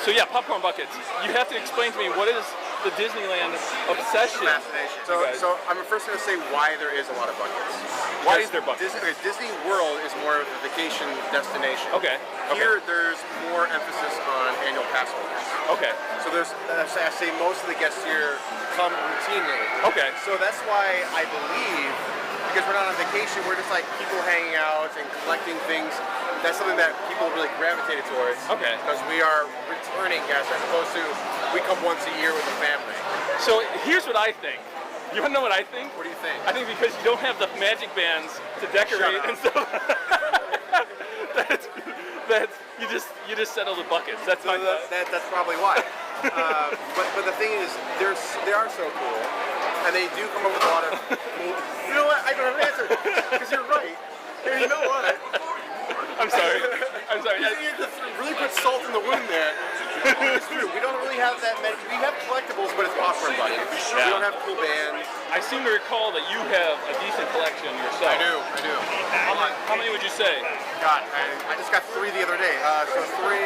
So yeah, popcorn buckets. You have to explain to me, what is the Disneyland obsession? Fascination. So I'm first going to say why there is a lot of buckets. Why is there buckets? Disney World is more of a vacation destination. Okay. Here, there's more emphasis on annual pass holders. Okay. So there's, I say most of the guests here come routinely. Okay. So that's why I believe, because we're not on vacation, we're just like people hanging out and collecting things. That's something that people really gravitated towards. Okay. Because we are returning guests as opposed to we come once a year with a family. So here's what I think. You wanna know what I think? What do you think? I think because you don't have the magic bands to decorate and stuff. that's you just settle the buckets. That's my that's probably why. But the thing is, they are so cool, and they do come up with a lot of. You know what? I don't have an answer because you're right. And you know what? I'm sorry. You just really put salt in the wound there. It's true. We don't really have that many. We have collectibles, but it's popcorn buckets. Yeah. We don't have cool bands. I seem to recall that you have a decent collection yourself. I do. How many would you say? God, I just got 3 the other day. So 3,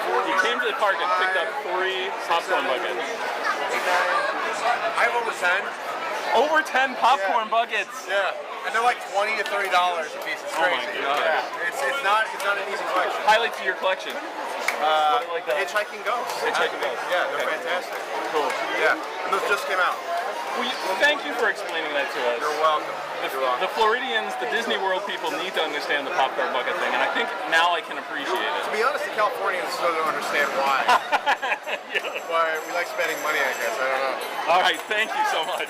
4. You came to the park and picked up 3 popcorn buckets. 8, 9. I have over 10. Over 10 popcorn buckets. Yeah. And they're like $20 to $30 a piece. It's crazy. Oh my God. Yeah. It's not an easy collection. Highlights of your collection. Like the Hitchhiking Ghosts. Hitchhiking Ghosts. Yeah, they're fantastic. Cool. Yeah. And those just came out. Well, thank you for explaining that to us. You're welcome. The Floridians, the Disney World people need to understand the popcorn bucket thing, and I think now I can appreciate it. To be honest, the Californians still don't understand why. Why we like spending money, I guess. I don't know. All right, thank you so much.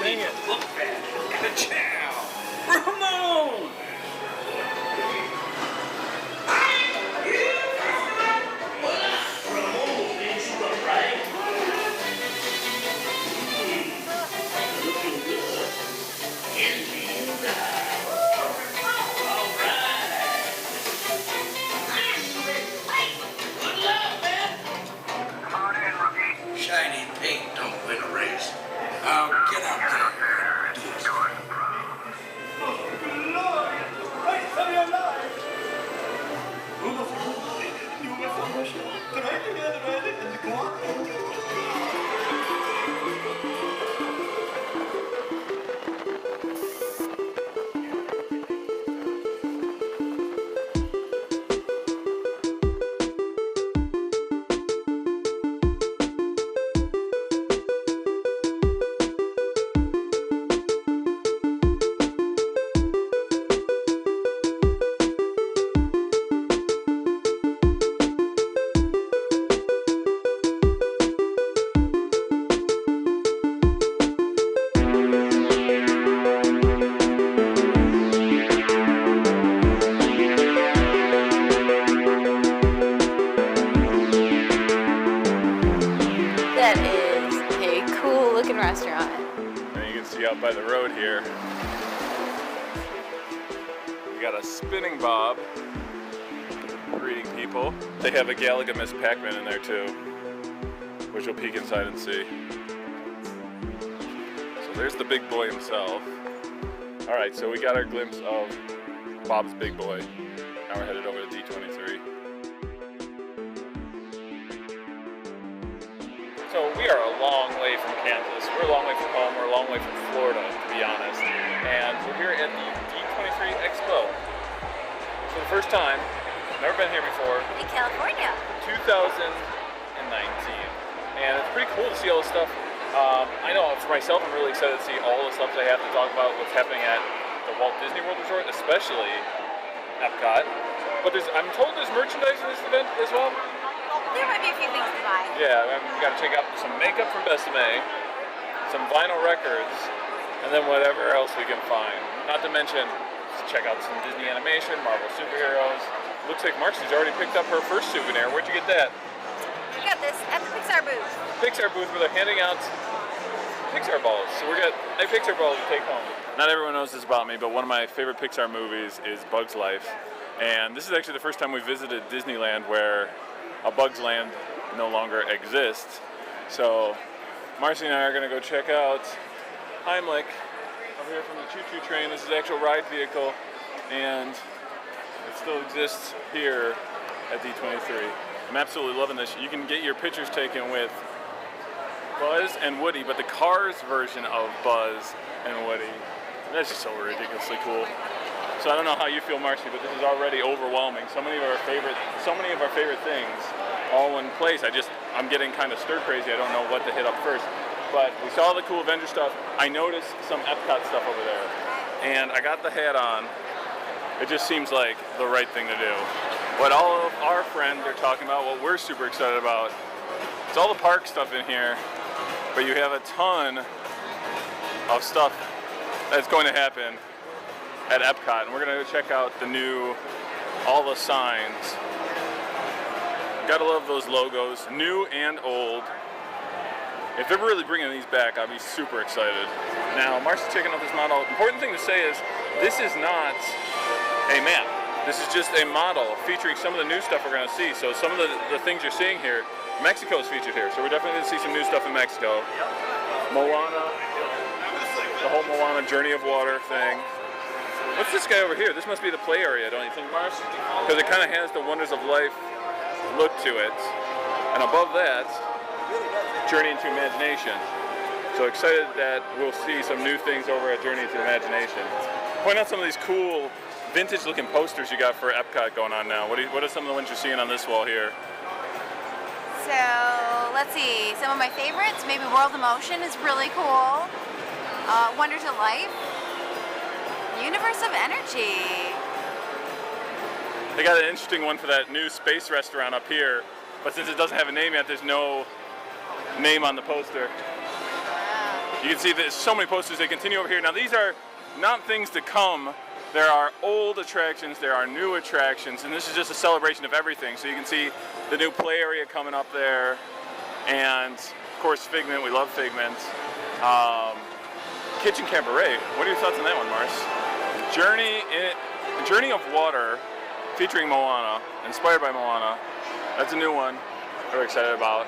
Dang it. Look back. Ka-chow. Ramon! Ramon needs you up, right? Looking good. Envy you guys. All right. Good luck, man. Come in, rookie. Shiny paint don't win a race. Now get out there and do it. Oh, Lord! Right from your life! You were from Russia. Try to get ready and go on. Restaurant. And you can see out by the road here, we got a spinning bob greeting people. They have a Galaga Miss Pac-Man in there too, which we'll peek inside and see. So there's the big boy himself. All right, so we got our glimpse of Bob's Big Boy. Now we're headed over to D23. So we are a long way from Kansas. We're a long way from home. We're a long way from Florida, to be honest. And we're here at the D23 Expo. For the first time, never been here before. In California. 2019. And it's pretty cool to see all this stuff. I know for myself, I'm really excited to see all the stuff they have to talk about, what's happening at the Walt Disney World Resort, especially Epcot. But I'm told there's merchandise in this event as well. There might be a few things to buy. Yeah, we got to check out some makeup from Besame, some vinyl records, and then whatever else we can find. Not to mention check out some Disney animation, Marvel superheroes. Looks like Marcy's already picked up her first souvenir. Where'd you get that? We got this at the Pixar booth. Pixar booth where they're handing out Pixar balls. So we got a Pixar ball to take home. Not everyone knows this about me, but one of my favorite Pixar movies is Bug's Life. And this is actually the first time we visited Disneyland where a Bug's Land no longer exists. So Marcy and I are going to go check out Heimlich over here from the choo-choo train. This is the actual ride vehicle, and it still exists here at D23. I'm absolutely loving this. You can get your pictures taken with Buzz and Woody, but the Cars version of Buzz and Woody, that's just so ridiculously cool. So I don't know how you feel, Marcy, but this is already overwhelming. So many of our favorite things all in place. I'm getting kind of stir crazy. I don't know what to hit up first. But we saw the cool Avenger stuff. I noticed some Epcot stuff over there. And I got the hat on. It just seems like the right thing to do. What all of our friends are talking about, what we're super excited about, it's all the park stuff in here, but you have a ton of stuff that's going to happen at Epcot. And we're gonna go check out all the signs. Gotta love those logos, new and old. If they're really bringing these back, I'll be super excited. Now, Marcy's checking out this model. Important thing to say is, this is not a map. This is just a model featuring some of the new stuff we're gonna see. So some of the things you're seeing here, Mexico's featured here. So we're definitely gonna see some new stuff in Mexico. Moana, the whole Moana Journey of Water thing. What's this guy over here? This must be the play area, don't you think, Marcy? Because it kind of has the Wonders of Life look to it. And above that, Journey into Imagination. So excited that we'll see some new things over at Journey into Imagination. Point out some of these cool vintage looking posters you got for Epcot going on now. What are some of the ones you're seeing on this wall here? So let's see, some of my favorites, maybe World of Motion is really cool. Wonders of Life. Universe of Energy. They got an interesting one for that new space restaurant up here, but since it doesn't have a name yet, there's no name on the poster. You can see there's so many posters. They continue over here. Now these are not things to come. There are old attractions, there are new attractions, and this is just a celebration of everything. So you can see the new play area coming up there, and of course Figment, we love Figment. Kitchen Cabaret, what are your thoughts on that one, Mars? Journey of Water, featuring Moana, inspired by Moana. That's a new one we're excited about.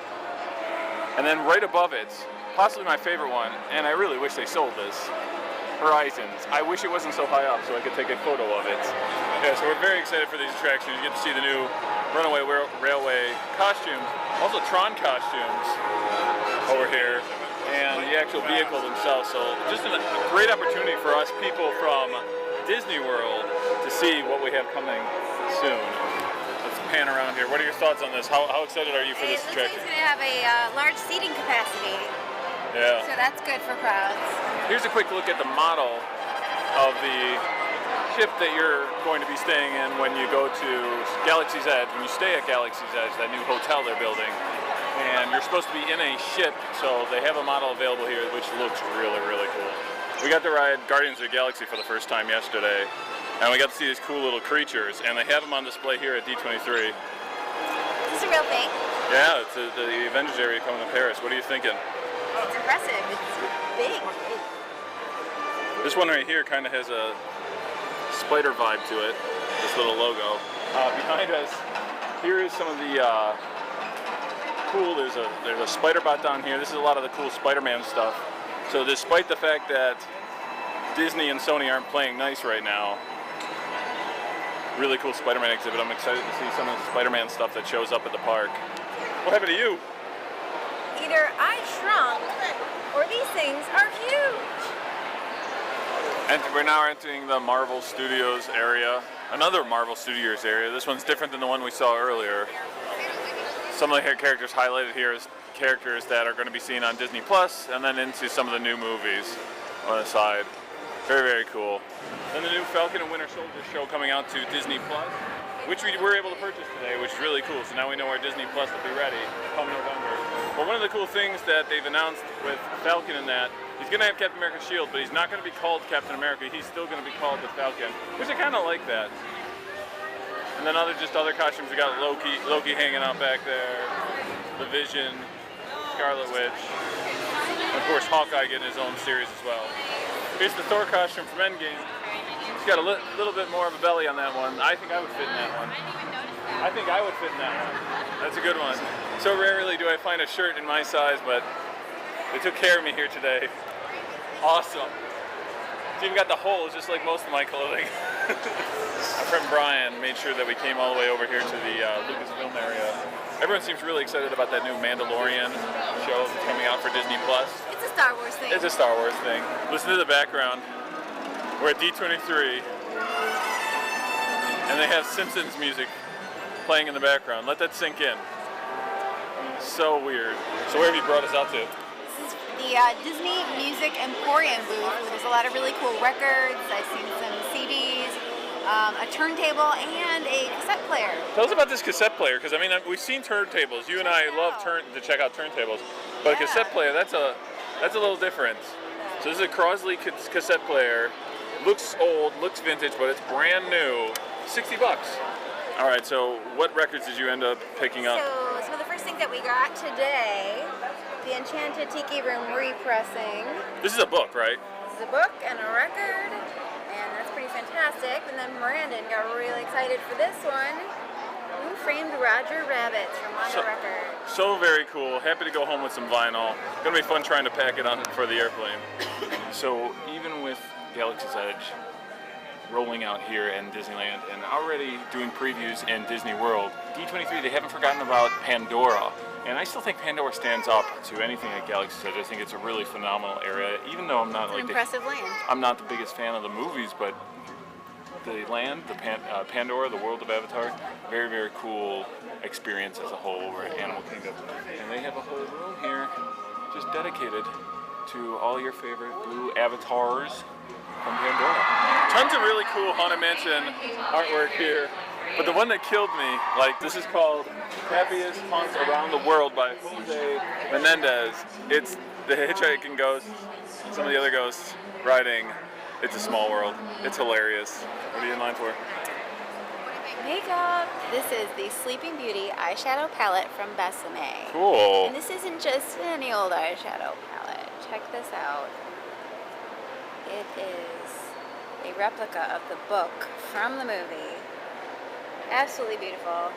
And then right above it, possibly my favorite one, and I really wish they sold this, Horizons. I wish it wasn't so high up so I could take a photo of it. Yeah, so we're very excited for these attractions. You get to see the new Runaway Railway costumes, also Tron costumes over here, and the actual vehicle themselves. So just a great opportunity for us people from Disney World to see what we have coming soon. Let's pan around here. What are your thoughts on this? How excited are you for this attraction? It's going to have a large seating capacity. Yeah. So that's good for crowds. Here's a quick look at the model of the ship that you're going to be staying in when you go to Galaxy's Edge, when you stay at Galaxy's Edge, that new hotel they're building. And you're supposed to be in a ship, so they have a model available here which looks really, really cool. We got to ride Guardians of the Galaxy for the first time yesterday, and we got to see these cool little creatures, and they have them on display here at D23. Is this a real thing? Yeah, it's the Avengers area coming to Paris. What are you thinking? It's impressive. It's big. This one right here kind of has a spider vibe to it, this little logo. Behind us, here is some of the cool, there's a spider bot down here. This is a lot of the cool Spider-Man stuff. So despite the fact that Disney and Sony aren't playing nice right now, really cool Spider-Man exhibit. I'm excited to see some of the Spider-Man stuff that shows up at the park. What happened to you? Either I shrunk, or these things are huge. And we're now entering the Marvel Studios area. Another Marvel Studios area. This one's different than the one we saw earlier. Some of the characters highlighted here is characters that are going to be seen on Disney Plus, and then into some of the new movies on the side. Very, very cool. Then the new Falcon and Winter Soldier show coming out to Disney Plus, which we were able to purchase today, which is really cool. So now we know our Disney Plus will be ready come November. But one of the cool things that they've announced with Falcon and that He's gonna have Captain America's shield, but he's not gonna be called Captain America. He's still gonna be called the Falcon, which I kind of like that. And then other costumes. We got Loki hanging out back there, the Vision, Scarlet Witch, and of course Hawkeye getting his own series as well. Here's the Thor costume from Endgame. He's got a little bit more of a belly on that one. I think I would fit in that one. I think I would fit in that one. That's a good one. So rarely do I find a shirt in my size, but they took care of me here today. Awesome. It's even got the holes, just like most of my clothing. Our friend Brian made sure that we came all the way over here to the Lucasfilm area. Everyone seems really excited about that new Mandalorian show that's coming out for Disney+. It's a Star Wars thing. It's a Star Wars thing. Listen to the background. We're at D23, and they have Simpsons music playing in the background. Let that sink in. So weird. So where have you brought us out to? This is the Disney Music Emporium booth, where there's a lot of really cool records. I've seen some CDs, a turntable, and a cassette player. Tell us about this cassette player, because I mean, we've seen turntables. You and I love to check out turntables, but a cassette player, that's a little different. So this is a Crosley cassette player. Looks old, looks vintage, but it's brand new. $60. All right, so what records did you end up picking up? So some of the first things that we got today, the Enchanted Tiki Room repressing. This is a book, right? This is a book and a record, and that's pretty fantastic. And then Miranda got really excited for this one. Who Framed Roger Rabbit from Wanda Records. So very cool. Happy to go home with some vinyl. Gonna be fun trying to pack it on for the airplane. So even with Galaxy's Edge rolling out here in Disneyland and already doing previews in Disney World, D23, they haven't forgotten about Pandora. And I still think Pandora stands up to anything at Galaxy's Edge. I think it's a really phenomenal area, even though I'm not impressive land. I'm not the biggest fan of the movies, but the land, Pandora, the world of Avatar, very, very cool experience as a whole over at Animal Kingdom. And they have a whole room here just dedicated to all your favorite blue avatars from Pandora. Tons of really cool Haunted Mansion artwork here. But the one that killed me, like, this is called Happiest Haunts Around the World by Jose Menendez. It's the hitchhiking ghosts, some of the other ghosts riding It's a Small World. It's hilarious. What are you in line for? Makeup. This is the Sleeping Beauty eyeshadow palette from Besame. Cool. And this isn't just any old eyeshadow palette. Check this out. It is a replica of the book from the movie. Absolutely beautiful.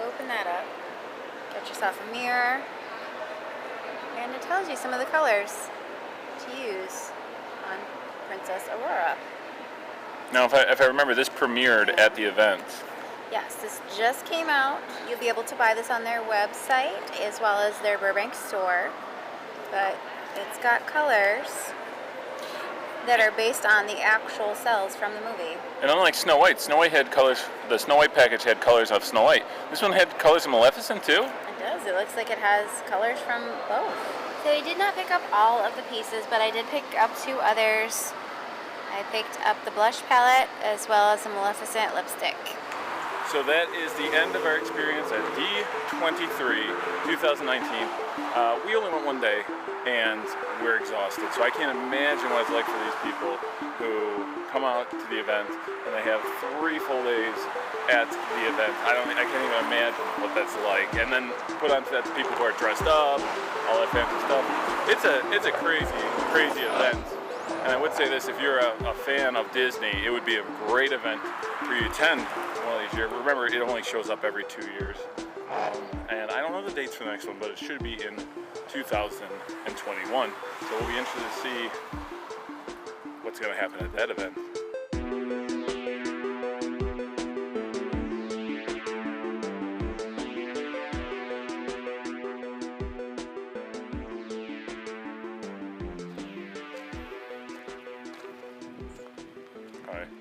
Open that up. Get yourself a mirror. And it tells you some of the colors to use on Princess Aurora. Now, if I remember, this premiered at the event. Yes, this just came out. You'll be able to buy this on their website as well as their Burbank store. But it's got colors that are based on the actual cells from the movie. And unlike Snow White had colors, the Snow White package had colors of Snow White. This one had colors of Maleficent too? It does. It looks like it has colors from both. So I did not pick up all of the pieces, but I did pick up 2 others. I picked up the blush palette as well as a Maleficent lipstick. So that is the end of our experience at D23 2019. We only went one day and we're exhausted. So I can't imagine what it's like for these people who come out to the event and they have 3 full days at the event. I can't even imagine what that's like. And then put onto that the people who are dressed up, all that fancy stuff. It's a crazy event. And I would say this, if you're a fan of Disney, it would be a great event for you to attend one of these years. Remember, it only shows up every 2 years. And I don't know the dates for the next one, but it should be in 2021. So we'll be interested to see what's going to happen at that event.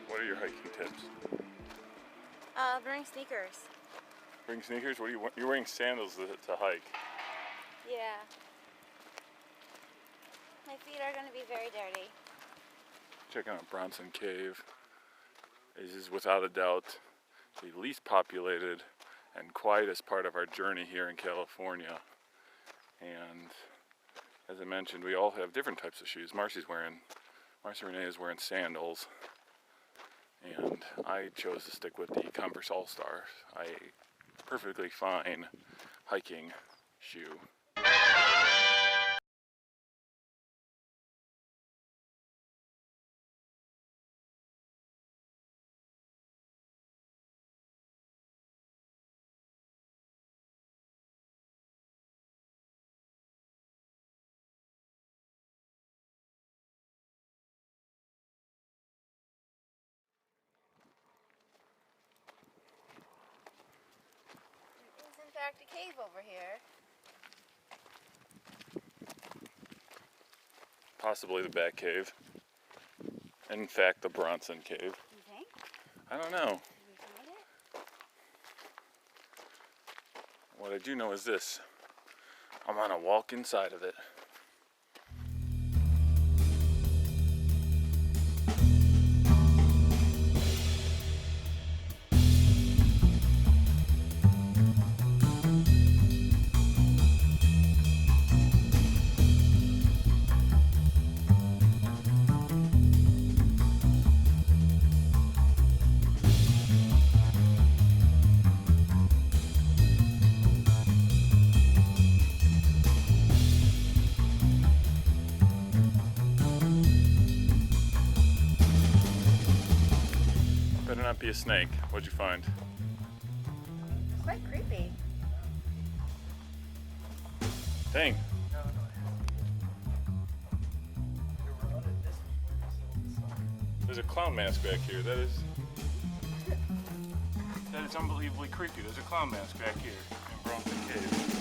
What are your hiking tips? Bring sneakers. Bring sneakers? What are you're wearing sandals to hike? Yeah. My feet are going to be very dirty. Checking out Bronson Cave. This is without a doubt the least populated and quietest part of our journey here in California. And as I mentioned, we all have different types of shoes. Marcy Renee is wearing sandals, and I chose to stick with the Converse All-Star, a perfectly fine hiking shoe. In fact, a cave over here. Possibly the Bat Cave. In fact, the Bronson Cave. You think? I don't know. Did we find it? What I do know is this. I'm on a walk inside of it. Better not be a snake. What'd you find? Quite creepy. Dang. There's a clown mask back here. That is unbelievably creepy. There's a clown mask back here in Bronson Cave.